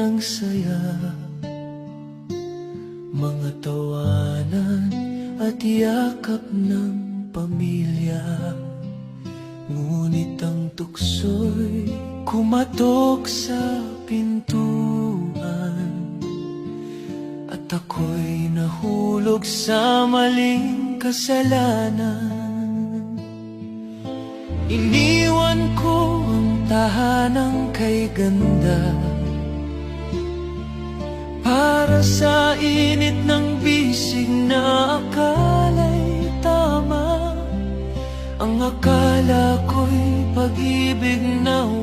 ng saya, mga tawanan at yakap ng pamilya. Ngunit ang tukso'y kumatok sa pintuan, at ako'y nahulog sa maling kasalanan. Iniwan ko ang tahanang kay ganda para sa init ng bisig na akala'y tama. Ang akala ko'y pag-ibig na